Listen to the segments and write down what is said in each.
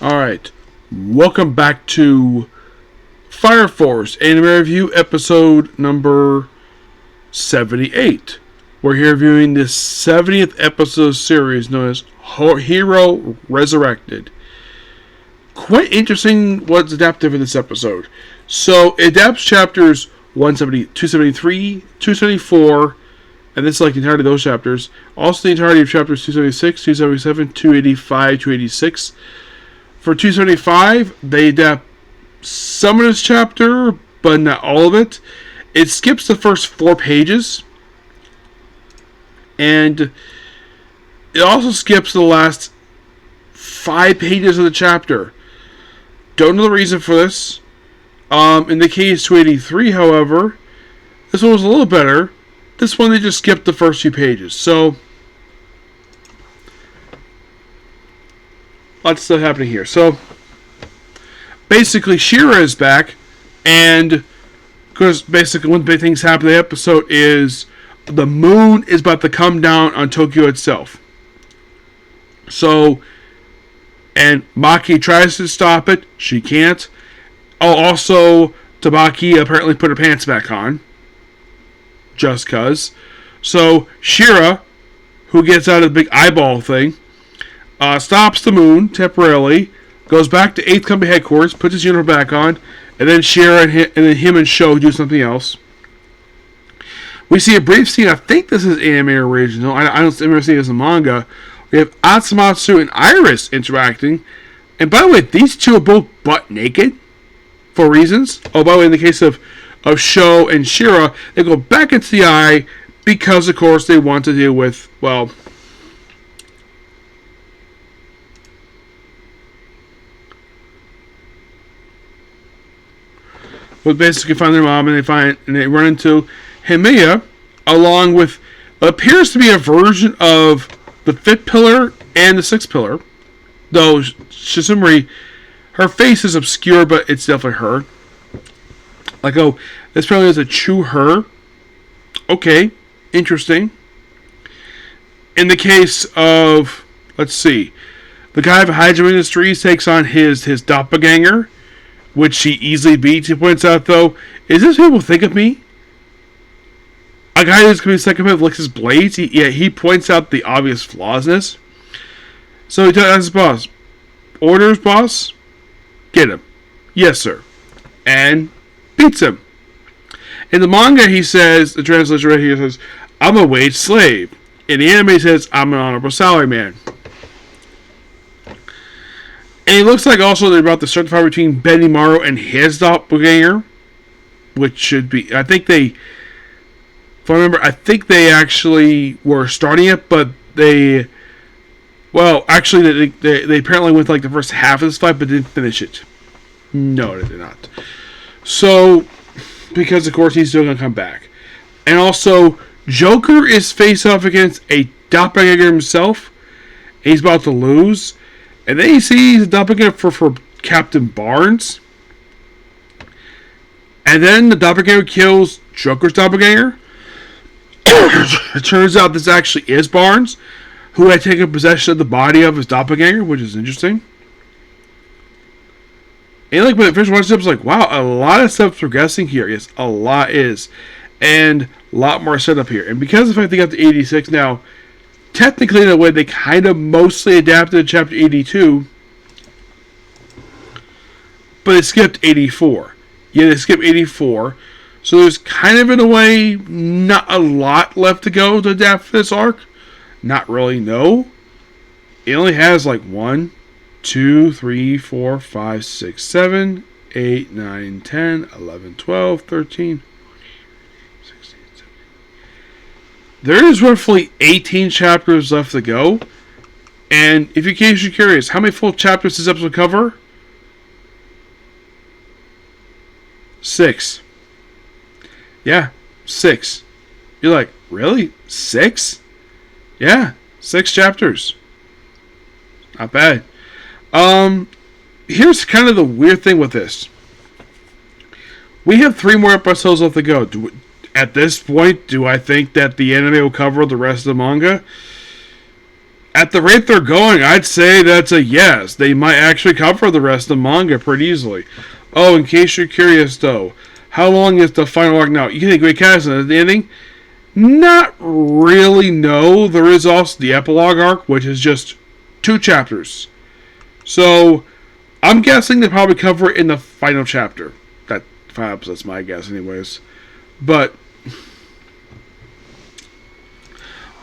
Alright, welcome back to Fire Force Anime Review episode number 78. We're here reviewing the 70th episode series known as Hero Resurrected. Quite interesting what's adapted for this episode. So, it adapts chapters 273, 274, and this is like the entirety of those chapters. Also the entirety of chapters 276, 277, 285, 286. For 275, they adapt some of this chapter, but not all of it. It skips the first 4 pages. And it also skips the last 5 pages of the chapter. Don't know the reason for this. In the case 283, however, this one was a little better. This one, they just skipped the first few pages. So, lots of stuff happening here. So, basically, Shira is back, and because basically one of the big things happening in the episode is the moon is about to come down on Tokyo itself. So, and Maki tries to stop it. She can't. Oh, also, Tabaki apparently put her pants back on. Just cuz. So, Shira, who gets out of the big eyeball thing, stops the moon temporarily, goes back to 8th Company headquarters, puts his uniform back on, and then Shira and then him and Sho do something else. We see a brief scene. I think this is anime original. I don't remember seeing this in manga. We have Atsumatsu and Iris interacting. And by the way, these two are both butt naked for reasons. Oh, by the way, in the case of Sho and Shira, they go back into the eye because, of course, they want to deal with, well, basically find their mom, and they run into Himiya, along with what appears to be a version of the 5th pillar and the 6th pillar. Though Shizumori, her face is obscure, but it's definitely her. Like, oh, this probably is a true her. Okay, interesting. In the case of, let's see, the guy of Hydro Industries takes on his doppelganger, which she easily beats. He points out, though, is this what people think of me? A guy who's going to be second with licks his blades? He points out the obvious flaws in this. So he tells his boss, orders, boss? Get him. Yes, sir. And beats him. In the manga, he says, the translation right here says, I'm a wage slave. In the anime, he says, I'm an honorable salary man. And it looks like also they're about to start the fight between Benimaru and his doppelganger, which should be, I think they actually were starting it, but they apparently went like the first half of this fight, but didn't finish it. No, they did not. So, because of course he's still going to come back. And also, Joker is face off against a doppelganger himself. And he's about to lose. And then he sees a doppelganger for Captain Barnes. And then the doppelganger kills Joker's doppelganger. It turns out this actually is Barnes, who had taken possession of the body of his doppelganger, which is interesting. And like when I first watched it, I was like, wow, a lot of stuff's progressing here. Yes, a lot is. And a lot more setup here. And because of the fact they got to 86 now, technically in a way they kind of mostly adapted to chapter 82, but it skipped 84. Yeah, they skipped 84. So there's kind of, in a way, not a lot left to go to adapt for this arc. Not really, no. It only has like 1, 2, 3, 4, 5, 6, 7, 8, 9, 10, 11, 12, 13, 16, 17. There is roughly 18 chapters left to go. And if you're curious, how many full chapters does this episode cover? 6. Yeah, 6. You're like, really? 6? Yeah, 6 chapters. Not bad. Here's kind of the weird thing with this. We have 3 more episodes left to go. At this point, do I think that the anime will cover the rest of the manga? At the rate they're going, I'd say that's a yes. They might actually cover the rest of the manga pretty easily. Oh, in case you're curious, though, how long is the final arc now? You think Great Castle is the ending? Not really, no. There is also the epilogue arc, which is just 2 chapters. So, I'm guessing they probably cover it in the final chapter. That 5 episodes, my guess, anyways. But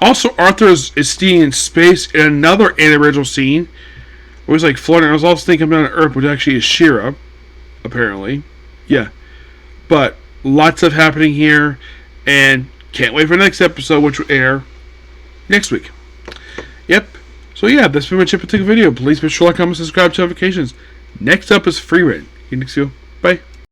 also, Arthur is skiing in space in another original scene where he's like floating. I was also thinking down on Earth, which actually is She-Ra, apparently. Yeah. But lots of happening here, and can't wait for the next episode, which will air next week. Yep. So yeah, that's pretty much it for the video. Please be sure to like, comment, subscribe to notifications. Next up is Free Reign. Bye.